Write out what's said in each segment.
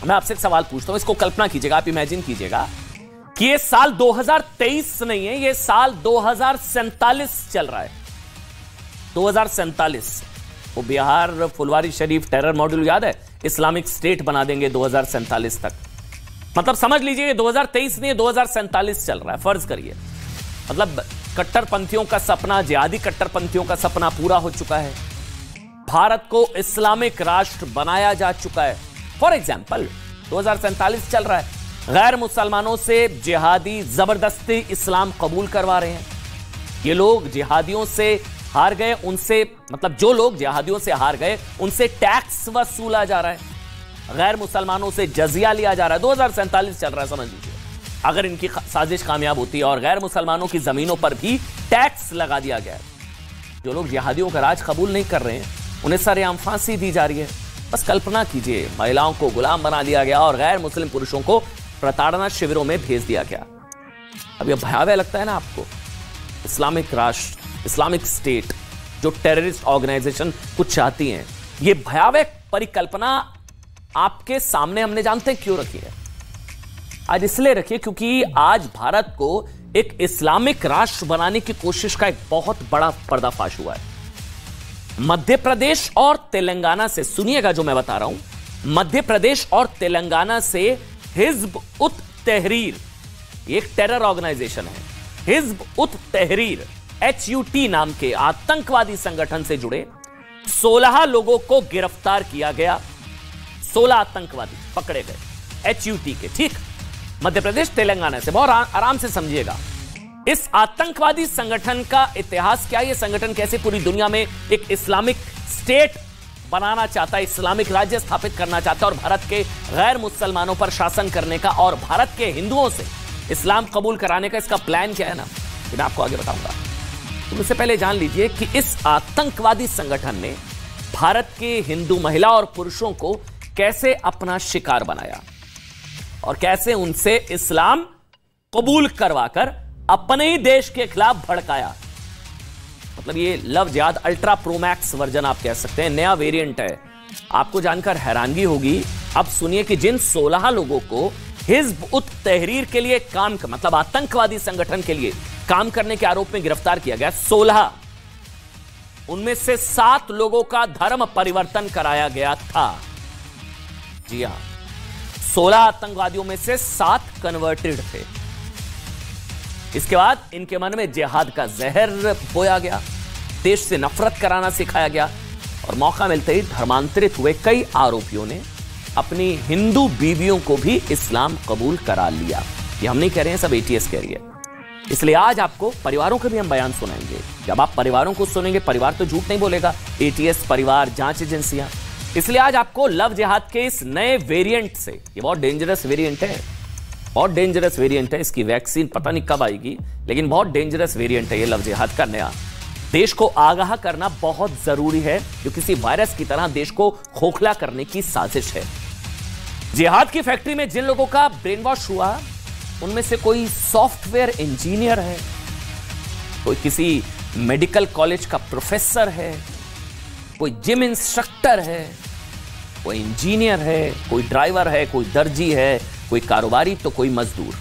मैं आपसे एक सवाल पूछता हूं, इसको कल्पना कीजिएगा, आप इमेजिन कीजिएगा कि ये साल 2023 नहीं है, ये साल 2047 चल रहा है। 2047 वो बिहार फुलवारी शरीफ टेरर मॉड्यूल याद है, इस्लामिक स्टेट बना देंगे 2047 तक। मतलब समझ लीजिए 2023 नहीं 2047 चल रहा है। फर्ज करिए मतलब कट्टरपंथियों का सपना, जिहादी कट्टरपंथियों का सपना पूरा हो चुका है, भारत को इस्लामिक राष्ट्र बनाया जा चुका है। फॉर एग्जाम्पल 2047 चल रहा है, गैर मुसलमानों से जिहादी जबरदस्ती इस्लाम कबूल करवा रहे हैं। ये लोग जिहादियों से हार गए, उनसे मतलब जो लोग जिहादियों से हार गए उनसे टैक्स वसूला जा रहा है, गैर मुसलमानों से जजिया लिया जा रहा है। 2047 चल रहा है, समझ लीजिए। अगर इनकी साजिश कामयाब होती है और गैर मुसलमानों की जमीनों पर भी टैक्स लगा दिया गया है, जो लोग जिहादियों का राज कबूल नहीं कर रहे हैं उन्हें सरेआम फांसी दी जा रही है। बस कल्पना कीजिए, महिलाओं को गुलाम बना दिया गया और गैर मुस्लिम पुरुषों को प्रताड़ना शिविरों में भेज दिया गया। अब यह भयावह लगता है ना आपको? इस्लामिक राष्ट्र, इस्लामिक स्टेट जो टेररिस्ट ऑर्गेनाइजेशन कुछ चाहती हैं, यह भयावह परिकल्पना आपके सामने हमने जानते हैं क्यों रखी है। आज इसलिए रखी है क्योंकि आज भारत को एक इस्लामिक राष्ट्र बनाने की कोशिश का एक बहुत बड़ा पर्दाफाश हुआ है। मध्य प्रदेश और तेलंगाना से, सुनिएगा जो मैं बता रहा हूं, मध्य प्रदेश और तेलंगाना से हिज्ब उत तहरीर, एक टेरर ऑर्गेनाइजेशन है, हिज्ब उत तहरीर HUT नाम के आतंकवादी संगठन से जुड़े 16 लोगों को गिरफ्तार किया गया। 16 आतंकवादी पकड़े गए HUT के, ठीक, मध्य प्रदेश तेलंगाना से। बहुत आराम से समझिएगा इस आतंकवादी संगठन का इतिहास क्या है, यह संगठन कैसे पूरी दुनिया में एक इस्लामिक स्टेट बनाना चाहता है, इस्लामिक राज्य स्थापित करना चाहता है और भारत के गैर मुसलमानों पर शासन करने का और भारत के हिंदुओं से इस्लाम कबूल कराने का इसका प्लान क्या है ना, मैं आपको आगे बताऊंगा। तो उससे पहले जान लीजिए कि इस आतंकवादी संगठन ने भारत के हिंदू महिला और पुरुषों को कैसे अपना शिकार बनाया और कैसे उनसे इस्लाम कबूल करवाकर अपने ही देश के खिलाफ भड़काया। मतलब ये लव जिहाद अल्ट्रा प्रोमैक्स वर्जन आप कह सकते हैं, नया वेरिएंट है। आपको जानकर हैरानगी होगी। अब सुनिए कि जिन 16 लोगों को हिज्ब उत तहरीर के लिए काम, मतलब आतंकवादी संगठन के लिए काम करने के आरोप में गिरफ्तार किया गया, 16, उनमें से 7 लोगों का धर्म परिवर्तन कराया गया था। जी हां, 16 आतंकवादियों में से 7 कन्वर्टेड थे। इसके बाद इनके मन में जिहाद का जहर बोया गया, देश से नफरत कराना सिखाया गया और मौका मिलते ही धर्मांतरित हुए कई आरोपियों ने अपनी हिंदू बीवियों को भी इस्लाम कबूल करा लिया। ये हम नहीं कह रहे हैं, सब ATS कह रही है। इसलिए आज आपको परिवारों के भी हम बयान सुनाएंगे। जब आप परिवारों को सुनेंगे, परिवार तो झूठ नहीं बोलेगा, ATS परिवार, जांच एजेंसियां। इसलिए आज आपको लव जिहाद के इस नए वेरिएंट से, ये बहुत डेंजरस वेरिएंट है, बहुत डेंजरस वेरिएंट है, इसकी वैक्सीन पता नहीं कब आएगी, लेकिन बहुत डेंजरस वेरिएंट है ये लव जिहाद का नया। देश को आगाह करना बहुत जरूरी है, जो किसी वायरस की तरह देश को खोखला करने की साजिश है। जिहाद की फैक्ट्री में जिन लोगों का ब्रेन वॉश हुआ, उनमें से कोई सॉफ्टवेयर इंजीनियर है, कोई किसी मेडिकल कॉलेज का प्रोफेसर है, कोई जिम इंस्ट्रक्टर है, कोई इंजीनियर है, कोई ड्राइवर है, कोई दर्जी है, कोई कारोबारी, तो कोई मजदूर।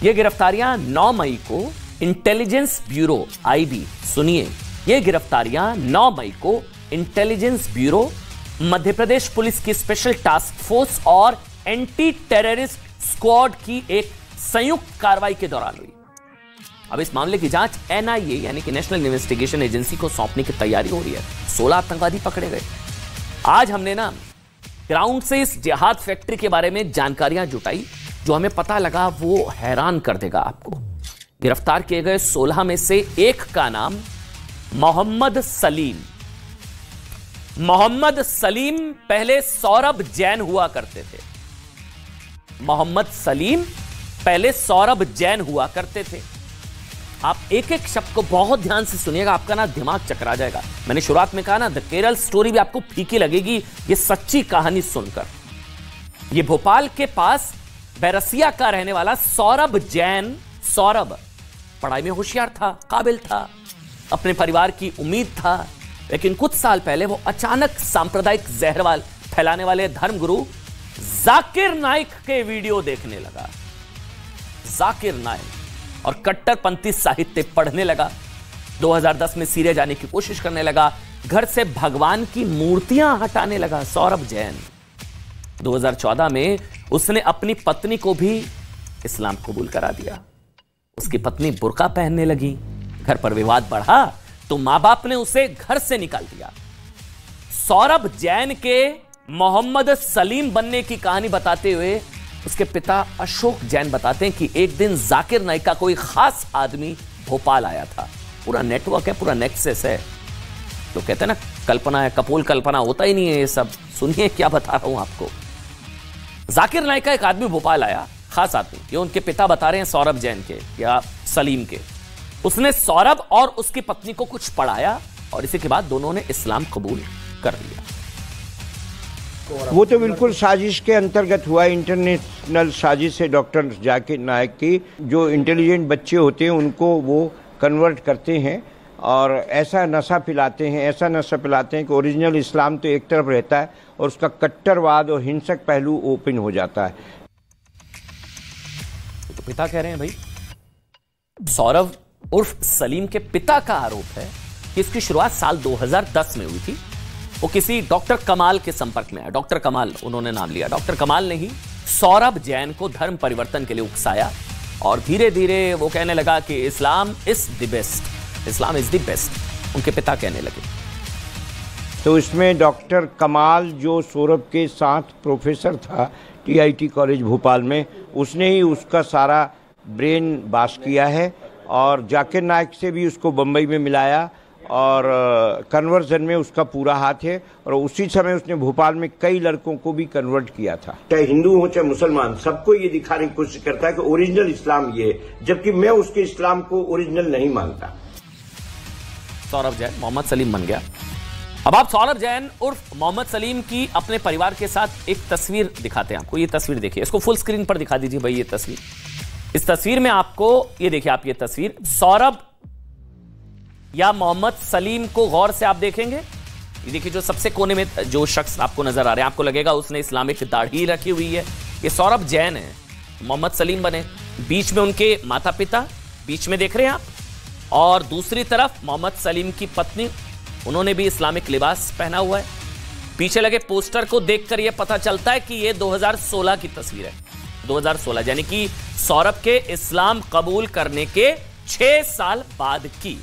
ये गिरफ्तारियां 9 मई को इंटेलिजेंस ब्यूरो IB, सुनिए, ये गिरफ्तारियां 9 मई को intelligence bureau, Madhya Pradesh police की स्पेशल टास्क फोर्स और एंटी टेररिस्ट स्क्वाड की एक संयुक्त कार्रवाई के दौरान हुई। अब इस मामले की जांच NIA यानी कि नेशनल इन्वेस्टिगेशन एजेंसी को सौंपने की तैयारी हो रही है। 16 आतंकवादी पकड़े गए। आज हमने ना ग्राउंड से इस जिहाद फैक्ट्री के बारे में जानकारियां जुटाई, जो हमें पता लगा वो हैरान कर देगा आपको। गिरफ्तार किए गए 16 में से एक का नाम मोहम्मद सलीम। मोहम्मद सलीम पहले सौरभ जैन हुआ करते थे। मोहम्मद सलीम पहले सौरभ जैन हुआ करते थे। आप एक एक शब्द को बहुत ध्यान से सुनिएगा, आपका ना दिमाग चकरा जाएगा। मैंने शुरुआत में कहा ना, द केरल स्टोरी भी आपको फीकी लगेगी ये सच्ची कहानी सुनकर। ये भोपाल के पास बैरसिया का रहने वाला सौरभ जैन, सौरभ पढ़ाई में होशियार था, काबिल था, अपने परिवार की उम्मीद था, लेकिन कुछ साल पहले वो अचानक सांप्रदायिक जहरवाल फैलाने वाले धर्मगुरु जाकिर नाइक के वीडियो देखने लगा। जाकिर नाइक और कट्टरपंथी साहित्य पढ़ने लगा। 2010 में सीरिया जाने की कोशिश करने लगा। घर से भगवान की मूर्तियां हटाने लगा सौरभ जैन। 2014 में उसने अपनी पत्नी को भी इस्लाम कबूल करा दिया। उसकी पत्नी बुर्का पहनने लगी। घर पर विवाद बढ़ा तो मां बाप ने उसे घर से निकाल दिया। सौरभ जैन के मोहम्मद सलीम बनने की कहानी बताते हुए उसके पिता अशोक जैन बताते हैं कि एक दिन जाकिर नाइक का कोई खास आदमी भोपाल आया था। पूरा नेटवर्क है, पूरा नेक्सस है। तो कहते हैं ना, कल्पना है, कपोल कल्पना होता ही नहीं है ये सब। सुनिए क्या बता रहा हूं आपको। जाकिर नाइक का एक आदमी भोपाल आया, खास आदमी। ये उनके पिता बता रहे हैं, सौरभ जैन के या सलीम के। उसने सौरभ और उसकी पत्नी को कुछ पढ़ाया और इसी के बाद दोनों ने इस्लाम कबूल कर लिया। वो तो बिल्कुल साजिश के अंतर्गत हुआ। इंटरनेशनल साजिश है डॉक्टर जाकिर नाइक की। जो इंटेलिजेंट बच्चे होते हैं उनको वो कन्वर्ट करते हैं और ऐसा नशा पिलाते हैं कि ओरिजिनल इस्लाम तो एक तरफ रहता है और उसका कट्टरवाद और हिंसक पहलू ओपन हो जाता है। तो पिता कह रहे हैं भाई, सौरभ उर्फ सलीम के पिता का आरोप है कि इसकी शुरुआत साल 2010 में हुई थी। वो किसी डॉक्टर कमाल के संपर्क में आया। डॉक्टर कमाल उन्होंने नाम लिया। डॉक्टर कमाल ने ही सौरभ जैन को धर्म परिवर्तन के लिए उकसाया और धीरे धीरे वो कहने लगा कि Islam is the best, Islam is the best, उनके पिता कहने लगे। तो इसमें डॉक्टर कमाल जो सौरभ के साथ प्रोफेसर था TIT कॉलेज भोपाल में, उसने ही उसका सारा ब्रेन वाश किया है और जाकिर नाइक से भी उसको बम्बई में मिलाया और कन्वर्जन में उसका पूरा हाथ है। और उसी समय उसने भोपाल में कई लड़कों को भी कन्वर्ट किया था। चाहे हिंदू हो चाहे मुसलमान, सबको ये दिखाने की कोशिश करता है कि ओरिजिनल इस्लाम ये है, जबकि मैं उसके इस्लाम को ओरिजिनल नहीं मानता। सौरभ जैन मोहम्मद सलीम बन गया। अब आप सौरभ जैन उर्फ मोहम्मद सलीम की अपने परिवार के साथ एक तस्वीर दिखाते हैं आपको। ये तस्वीर देखिए, इसको फुल स्क्रीन पर दिखा दीजिए भाई। ये तस्वीर, इस तस्वीर में आपको ये देखिए आप, ये तस्वीर सौरभ या मोहम्मद सलीम को गौर से आप देखेंगे। ये देखिए जो सबसे कोने में जो शख्स आपको नजर आ रहे हैं, आपको लगेगा उसने इस्लामिक दाढ़ी रखी हुई है। ये सौरभ जैन है, मोहम्मद सलीम बने। बीच में उनके माता पिता बीच में देख रहे हैं आप, और दूसरी तरफ मोहम्मद सलीम की पत्नी, उन्होंने भी इस्लामिक लिबास पहना हुआ है। पीछे लगे पोस्टर को देखकर यह पता चलता है कि यह 2016 की तस्वीर है। 2016 यानी कि सौरभ के इस्लाम कबूल करने के 6 साल बाद की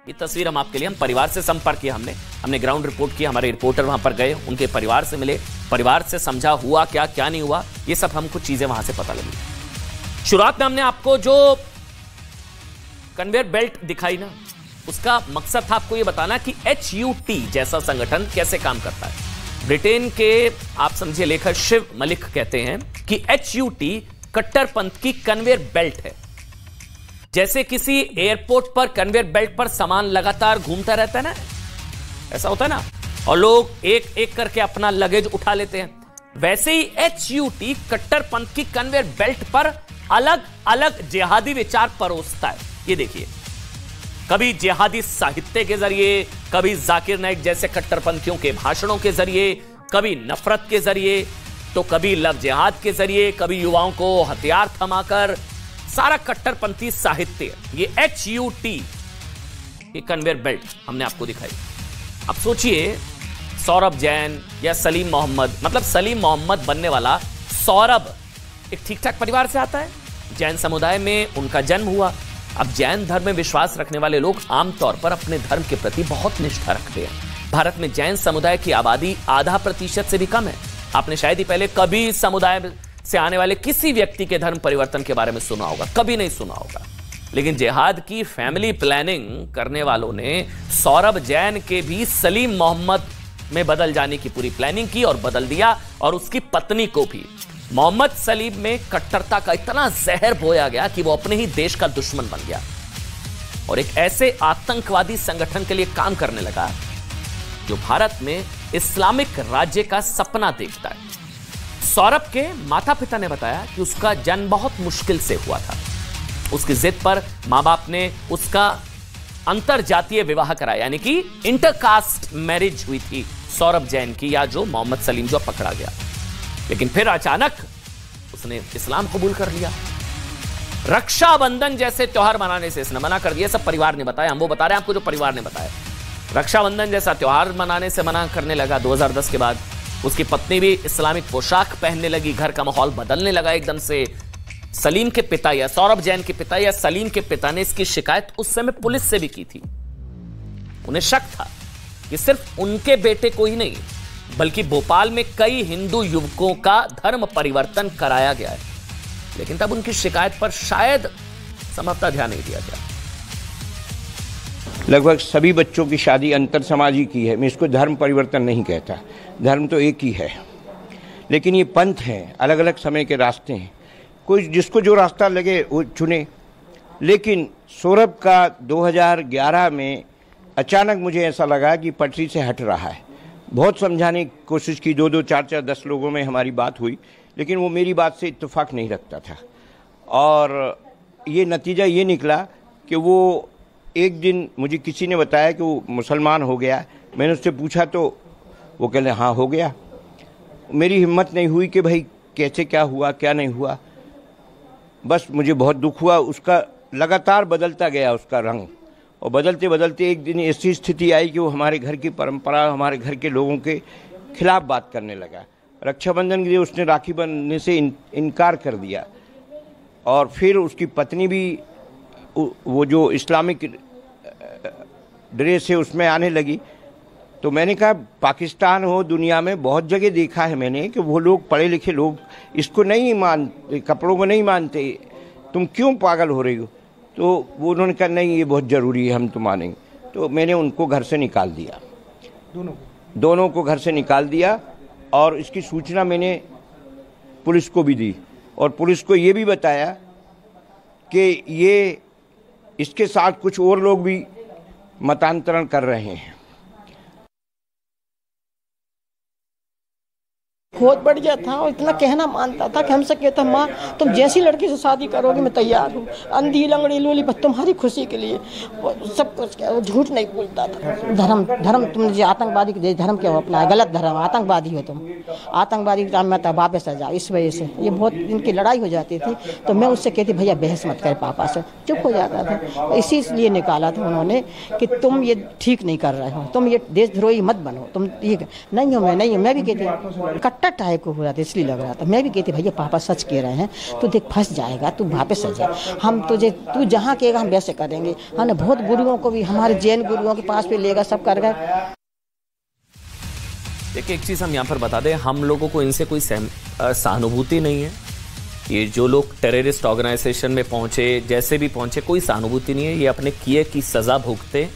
ये तस्वीर हम आपके लिए, हम परिवार से संपर्क किया, हमने ग्राउंड रिपोर्ट किया, हमारे रिपोर्टर वहां पर गए, उनके परिवार से मिले, परिवार से समझा हुआ क्या क्या नहीं हुआ, ये सब हमको चीजें वहां से पता लगी। शुरुआत में हमने आपको जो कन्वेयर बेल्ट दिखाई ना, उसका मकसद था आपको ये बताना कि HUT जैसा संगठन कैसे काम करता है। ब्रिटेन के आप समझिए लेखक शिव मलिक कहते हैं कि HUT कट्टरपंथ की कन्वेयर बेल्ट है। जैसे किसी एयरपोर्ट पर कन्वेयर बेल्ट पर सामान लगातार घूमता रहता है ना, ऐसा होता है ना, और लोग एक एक करके अपना लगेज उठा लेते हैं, वैसे ही HUT कट्टरपंथ की कन्वेयर बेल्ट पर अलग अलग जिहादी विचार परोसता है। ये देखिए, कभी जिहादी साहित्य के जरिए, कभी जाकिर नाइक जैसे कट्टरपंथियों के भाषणों के जरिए, कभी नफरत के जरिए, तो कभी लव जिहाद के जरिए, कभी युवाओं को हथियार थमाकर, सारा कट्टरपंथी साहित्य। ये HUT ये कन्वेयर बेल्ट हमने आपको दिखाई। अब सोचिए, सौरभ जैन या सलीम मोहम्मद, मतलब सलीम मोहम्मद बनने वाला सौरभ एक ठीक ठाक परिवार से आता है, जैन समुदाय में उनका जन्म हुआ। अब जैन धर्म में विश्वास रखने वाले लोग आमतौर पर अपने धर्म के प्रति बहुत निष्ठा रखते हैं। भारत में जैन समुदाय की आबादी 0.5% से भी कम है। आपने शायद ही पहले कभी समुदाय से आने वाले किसी व्यक्ति के धर्म परिवर्तन के बारे में सुना होगा, कभी नहीं सुना होगा। लेकिन जिहाद की फैमिली प्लानिंग करने वालों ने सौरभ जैन के भी सलीम मोहम्मद में बदल जाने की पूरी प्लानिंग की और बदल दिया, और उसकी पत्नी को भी। मोहम्मद सलीम में कट्टरता का इतना जहर बोया गया कि वो अपने ही देश का दुश्मन बन गया और एक ऐसे आतंकवादी संगठन के लिए काम करने लगा जो भारत में इस्लामिक राज्य का सपना देखता है। सौरभ के माता पिता ने बताया कि उसका जन्म बहुत मुश्किल से हुआ था। उसकी जिद पर मां बाप ने उसका अंतरजातीय विवाह कराया, यानी कि इंटरकास्ट मैरिज हुई थी सौरभ जैन की, या जो मोहम्मद सलीम जो पकड़ा गया। लेकिन फिर अचानक उसने इस्लाम कबूल कर लिया। रक्षाबंधन जैसे त्योहार मनाने से इसने मना कर दिया। सब परिवार ने बताया, हम वो बता रहे हैं आपको जो परिवार ने बताया। रक्षाबंधन जैसा त्योहार मनाने से मना करने लगा 2010 के बाद। उसकी पत्नी भी इस्लामिक पोशाक पहनने लगी, घर का माहौल बदलने लगा एकदम से। सलीम के पिता या सौरभ जैन के पिता या सलीम के पिता ने इसकी शिकायत उस समय पुलिस से भी की थी। उन्हें शक था कि सिर्फ उनके बेटे को ही नहीं बल्कि भोपाल में कई हिंदू युवकों का धर्म परिवर्तन कराया गया है, लेकिन तब उनकी शिकायत पर शायद संभवतः ध्यान नहीं दिया गया। लगभग सभी बच्चों की शादी अंतर समाजी की है। मैं इसको धर्म परिवर्तन नहीं कहता, धर्म तो एक ही है, लेकिन ये पंथ हैं, अलग अलग समय के रास्ते हैं, कोई जिसको जो रास्ता लगे वो चुने। लेकिन सौरभ का 2011 में अचानक मुझे ऐसा लगा कि पटरी से हट रहा है। बहुत समझाने की कोशिश की, 2-2, 4-4, 10 लोगों में हमारी बात हुई, लेकिन वो मेरी बात से इत्तेफाक नहीं रखता था। और ये नतीजा ये निकला कि वो एक दिन मुझे किसी ने बताया कि वो मुसलमान हो गया। मैंने उससे पूछा तो वो कहले हाँ हो गया। मेरी हिम्मत नहीं हुई कि भाई कैसे क्या हुआ क्या नहीं हुआ। बस मुझे बहुत दुख हुआ। उसका लगातार बदलता गया उसका रंग, और बदलते बदलते एक दिन ऐसी स्थिति आई कि वो हमारे घर की परंपरा, हमारे घर के लोगों के खिलाफ बात करने लगा। रक्षाबंधन के लिए उसने राखी बांधने से इनकार कर दिया, और फिर उसकी पत्नी भी वो जो इस्लामिक ड्रेस है उसमें आने लगी। तो मैंने कहा पाकिस्तान हो, दुनिया में बहुत जगह देखा है मैंने कि वो लोग पढ़े लिखे लोग इसको नहीं मानते, कपड़ों को नहीं मानते, तुम क्यों पागल हो रही हो। तो वो उन्होंने कहा नहीं ये बहुत ज़रूरी है, हम तो मानेंगे। तो मैंने उनको घर से निकाल दिया, दोनों को घर से निकाल दिया, और इसकी सूचना मैंने पुलिस को भी दी, और पुलिस को ये भी बताया कि ये इसके साथ कुछ और लोग भी मतांतरण कर रहे हैं। बहुत बढ़िया था और इतना कहना मानता था कि हमसे कहता माँ तुम जैसी लड़की से शादी करोगे मैं तैयार हूँ, अंधी लंगड़ी लूली बस तुम्हारी खुशी के लिए, सब कुछ। झूठ नहीं बोलता था। धर्म तुमने जो आतंकवादी के धर्म क्या अपना है, गलत धर्म, आतंकवादी हो तुम, आतंकवादी के काम में तो वापस आ जाओ। इस वजह से ये बहुत इनकी लड़ाई हो जाती थी। तो मैं उससे कहती भैया बहस मत कर, पापा से चुप हो जाता था। इसीलिए निकाला था उन्होंने कि तुम ये ठीक नहीं कर रहे हो, तुम ये देशद्रोही मत बनो, तुम ये नहीं हो। मैं भी कहती कट्टा टाइप को हो रहा था, इसलिए लग रहा था। मैं भी कहती भैया पापा सच कह रहे हैं, तो देख फंस जाएगा, तू वापस आ जा, हम तुझे तू जहाँ कहेगा हम वैसे करेंगे। हमने बहुत गुरुओं को भी, हमारे जैन गुरुओं के पास भी लेगा, सब कर गए। देखिए एक चीज हम यहाँ पर बता दें, हम लोगों को इनसे कोई सहानुभूति नहीं है। ये जो लोग टेररिस्ट ऑर्गेनाइजेशन में पहुंचे, जैसे भी पहुंचे, कोई सहानुभूति नहीं है। ये अपने किए की सजा भुगते,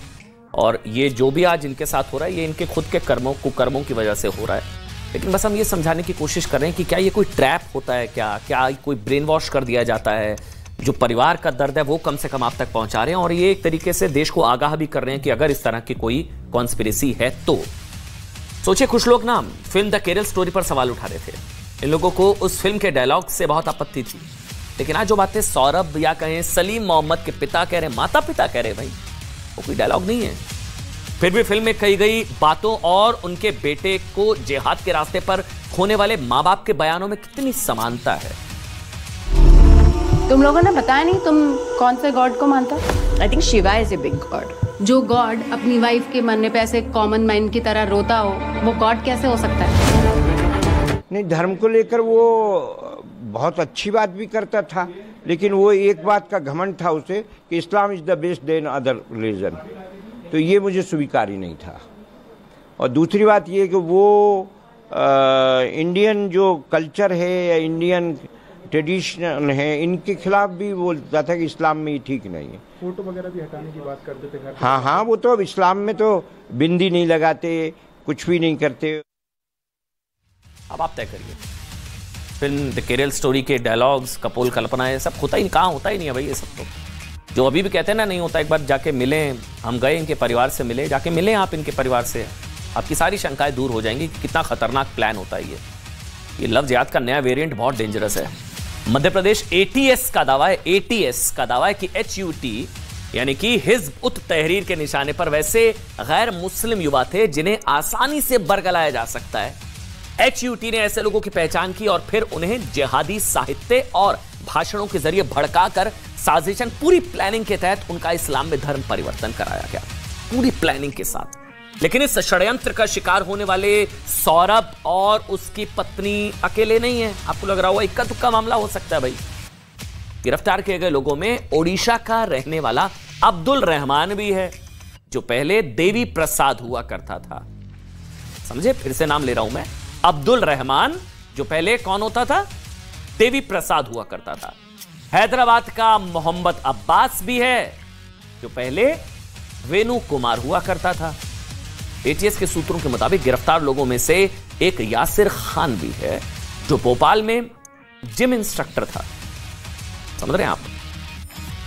और ये जो भी आज इनके साथ हो रहा है ये इनके खुद के कुकर्मों की वजह से हो रहा है। लेकिन बस हम ये समझाने की कोशिश कर रहे हैं कि क्या ये कोई ट्रैप होता है, क्या कोई ब्रेन वॉश कर दिया जाता है। जो परिवार का दर्द है वो कम से कम आप तक पहुंचा रहे हैं, और ये एक तरीके से देश को आगाह भी कर रहे हैं कि अगर इस तरह की कोई कॉन्स्पिरेसी है तो। सोचिए कुछ लोग ना फिल्म द केरल स्टोरी पर सवाल उठा रहे थे। इन लोगों को उस फिल्म के डायलॉग से बहुत आपत्ति थी, लेकिन आज जो बातें सौरभ या कहें सलीम मोहम्मद के पिता कह रहे, माता पिता कह रहे, भाई वो कोई डायलॉग नहीं है। फिर भी फिल्म में कही गई बातों और उनके बेटे को जिहाद के रास्ते पर खोने वाले माँ बाप के बयानों में कितनी समानता है। तुम लोगों ने बताया नहीं तुम कौन से गॉड को मानता? I think Shiva is a big God. जो गॉड अपनी वाइफ के मरने पे ऐसे कॉमन मैन की तरह रोता हो, वो गॉड कैसे हो सकता है? नहीं, धर्म को लेकर वो बहुत अच्छी बात भी करता था, लेकिन वो एक बात का घमंड था उसे कि Islam is the best then other religion. तो ये मुझे स्वीकार ही नहीं था। और दूसरी बात ये कि वो इंडियन जो कल्चर है या इंडियन ट्रेडिशन है, इनके खिलाफ भी बोलता था कि इस्लाम में ये ठीक नहीं है। फोटो वगैरह भी हटाने की बात करते थे। हाँ, वो तो अब इस्लाम में तो बिंदी नहीं लगाते, कुछ भी नहीं करते। अब आप तय करिए, फिल्म द केरल स्टोरी के डायलॉग्स, कपोल कल्पनाएं, सब होता ही नहीं, कहाँ होता ही नहीं है भाई ये सब। तो जो अभी भी कहते हैं ना नहीं होता, एक बार जाके मिलें, हम गए इनके परिवार से मिले, जाके मिलें आप इनके परिवार से, आपकी सारी शंकाएं दूर हो जाएंगी कि कितना खतरनाक प्लान होता है ये लव जिहाद का नया वेरिएंट बहुत डेंजरस है। मध्य प्रदेश एटीएस का दावा है कि HUT यानी कि हिज़्ब उत तहरीर के निशाने पर वैसे गैर मुस्लिम युवा थे जिन्हें आसानी से बरगलाया जा सकता है। HUT ने ऐसे लोगों की पहचान की और फिर उन्हें जिहादी साहित्य और भाषणों के जरिए भड़काकर साजिशन, पूरी प्लानिंग के तहत उनका इस्लाम में धर्म परिवर्तन कराया गया, पूरी प्लानिंग के साथ। लेकिन इस षड्यंत्र का शिकार होने वाले सौरभ और उसकी पत्नी अकेले नहीं है। आपको लग रहा होगा इक्का दुक्का मामला हो सकता है भाई। गिरफ्तार किए गए लोगों में ओडिशा का रहने वाला अब्दुल रहमान भी है, जो पहले देवी प्रसाद हुआ करता था। समझे, फिर से नाम ले रहा हूं मैं, अब्दुल रहमान, जो पहले कौन होता था? देवी प्रसाद हुआ करता था। हैदराबाद का मोहम्मद अब्बास भी है, जो पहले वेणु कुमार हुआ करता था। एटीएस के सूत्रों के मुताबिक गिरफ्तार लोगों में से एक यासिर खान भी है, जो भोपाल में जिम इंस्ट्रक्टर था। समझ रहे हैं आप?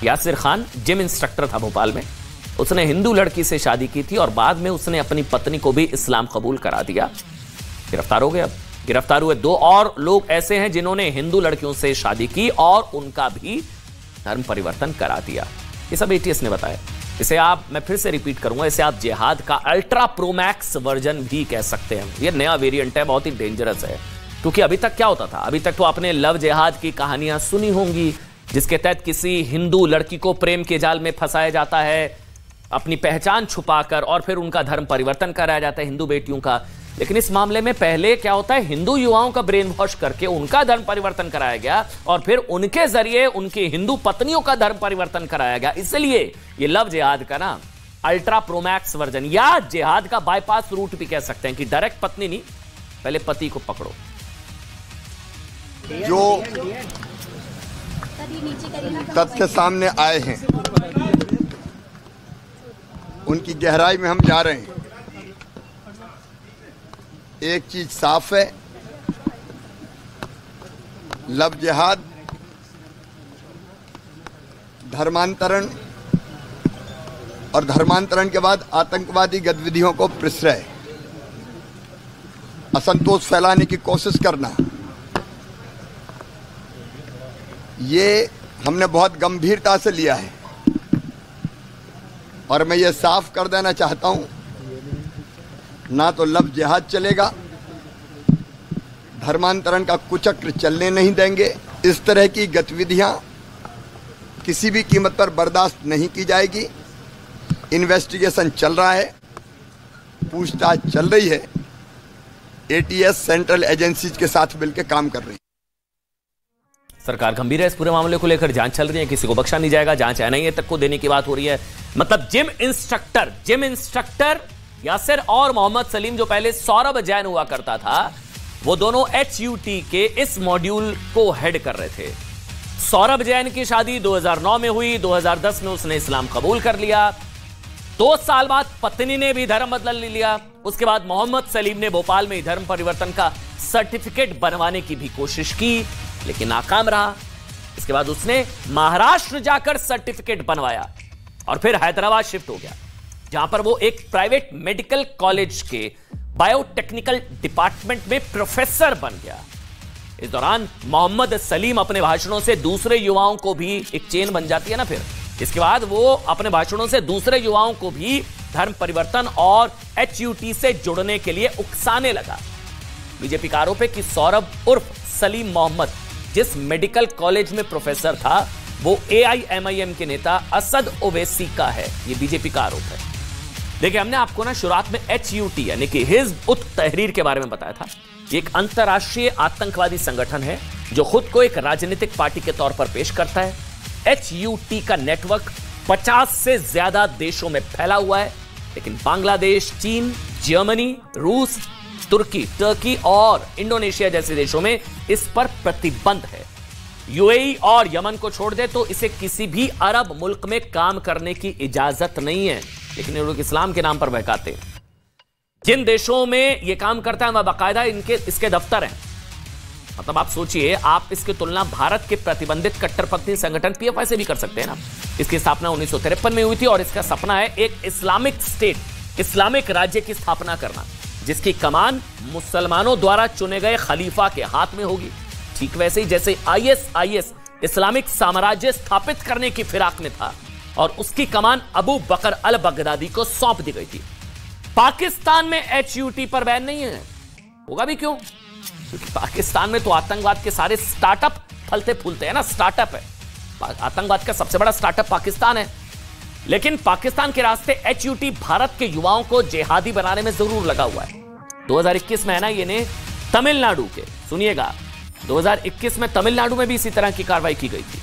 यासिर खान जिम इंस्ट्रक्टर था भोपाल में। उसने हिंदू लड़की से शादी की थी और बाद में उसने अपनी पत्नी को भी इस्लाम कबूल करा दिया। गिरफ्तार हो गए। अब गिरफ्तार हुए 2 और लोग ऐसे हैं जिन्होंने हिंदू लड़कियों से शादी की और उनका भी धर्म परिवर्तन करा दिया। ये सब एटीएस ने बताया। इसे आप, मैं फिर से रिपीट करूंगा, इसे आप जिहाद का अल्ट्रा प्रोमैक्स वर्जन भी कह सकते हैं। ये नया वेरिएंट है, बहुत ही डेंजरस है। क्योंकि अभी तक क्या होता था? अभी तक तो आपने लव जिहाद की कहानियां सुनी होंगी, जिसके तहत किसी हिंदू लड़की को प्रेम के जाल में फंसाया जाता है, अपनी पहचान छुपाकर, और फिर उनका धर्म परिवर्तन कराया जाता है हिंदू बेटियों का। लेकिन इस मामले में पहले क्या होता है, हिंदू युवाओं का ब्रेन वॉश करके उनका धर्म परिवर्तन कराया गया और फिर उनके जरिए उनकी हिंदू पत्नियों का धर्म परिवर्तन कराया गया। इसलिए ये लव जिहाद का ना अल्ट्रा प्रोमैक्स वर्जन, या जिहाद का बाईपास रूट भी कह सकते हैं, कि डायरेक्ट पत्नी नहीं, पहले पति को पकड़ो। जो तथ्य सामने आए हैं उनकी गहराई में हम जा रहे हैं। एक चीज साफ है, लव जिहाद धर्मांतरण और धर्मांतरण के बाद आतंकवादी गतिविधियों को प्रश्रय, असंतोष फैलाने की कोशिश करना, ये हमने बहुत गंभीरता से लिया है। और मैं ये साफ कर देना चाहता हूं, ना तो लव जिहाद चलेगा, धर्मांतरण का कुचक्र चलने नहीं देंगे। इस तरह की गतिविधियां किसी भी कीमत पर बर्दाश्त नहीं की जाएगी। इन्वेस्टिगेशन चल रहा है, पूछताछ चल रही है, एटीएस सेंट्रल एजेंसीज के साथ मिलकर काम कर रही है। सरकार गंभीर है इस पूरे मामले को लेकर, जांच चल रही है, किसी को बख्शा नहीं जाएगा। जांच एनआईए तक को देने की बात हो रही है। मतलब जिम इंस्ट्रक्टर यासिर और मोहम्मद सलीम, जो पहले सौरभ जैन हुआ करता था, वो दोनों HUT के इस मॉड्यूल को हेड कर रहे थे। सौरभ जैन की शादी 2009 में हुई, 2010 में उसने इस्लाम कबूल कर लिया। 2 साल बाद पत्नी ने भी धर्म बदल लिया। उसके बाद मोहम्मद सलीम ने भोपाल में धर्म परिवर्तन का सर्टिफिकेट बनवाने की भी कोशिश की, लेकिन नाकाम रहा। इसके बाद उसने महाराष्ट्र जाकर सर्टिफिकेट बनवाया और फिर हैदराबाद शिफ्ट हो गया, जहां पर वो एक प्राइवेट मेडिकल कॉलेज के बायोटेक्निकल डिपार्टमेंट में प्रोफेसर बन गया। इस दौरान मोहम्मद सलीम अपने भाषणों से दूसरे युवाओं को भी, एक चेन बन जाती है ना, फिर इसके बाद वो अपने भाषणों से दूसरे युवाओं को भी धर्म परिवर्तन और HUT से जुड़ने के लिए उकसाने लगा। बीजेपी का आरोप है कि सौरभ उर्फ सलीम मोहम्मद जिस मेडिकल कॉलेज में प्रोफेसर था, वो AIMIM के नेता असद ओवैसी का है। ये बीजेपी का आरोप है। देखिए, हमने आपको ना शुरुआत में HUT यानी कि हिज़्ब उत तहरीर के बारे में बताया था। ये एक अंतर्राष्ट्रीय आतंकवादी संगठन है जो खुद को एक राजनीतिक पार्टी के तौर पर पेश करता है। HUT का नेटवर्क 50 से ज्यादा देशों में फैला हुआ है, लेकिन बांग्लादेश, चीन, जर्मनी, रूस, टर्की और इंडोनेशिया जैसे देशों में इस पर प्रतिबंध है। UAE और यमन को छोड़ दे तो इसे किसी भी अरब मुल्क में काम करने की इजाजत नहीं है, लेकिन ये लोग इस्लाम के नाम पर बहकाते हैं। जिन देशों में ये काम करता है वह बाकायदा इसके दफ्तर हैं। मतलब आप सोचिए, आप इसकी तुलना भारत के प्रतिबंधित कट्टरपंथी संगठन PFI से भी कर सकते हैं ना। इसकी स्थापना 1953 में हुई थी और इसका सपना है एक इस्लामिक स्टेट, इस्लामिक राज्य की स्थापना करना, जिसकी कमान मुसलमानों द्वारा चुने गए खलीफा के हाथ में होगी। ठीक वैसे ही जैसे ISIS इस्लामिक साम्राज्य स्थापित करने की फिराक में था और उसकी कमान अबू बकर अल बगदादी को सौंप दी गई थी। पाकिस्तान में HUT पर बैन नहीं है, होगा भी क्यों? क्योंकि पाकिस्तान में तो आतंकवाद के सारे स्टार्टअप फलते फूलते हैं ना, स्टार्टअप है। आतंकवाद का सबसे बड़ा स्टार्टअप पाकिस्तान है। लेकिन पाकिस्तान के रास्ते HUT भारत के युवाओं को जिहादी बनाने में जरूर लगा हुआ है। 2021 में NIA ने तमिलनाडु के, सुनिएगा, 2021 में तमिलनाडु में भी इसी तरह की कार्रवाई की गई थी।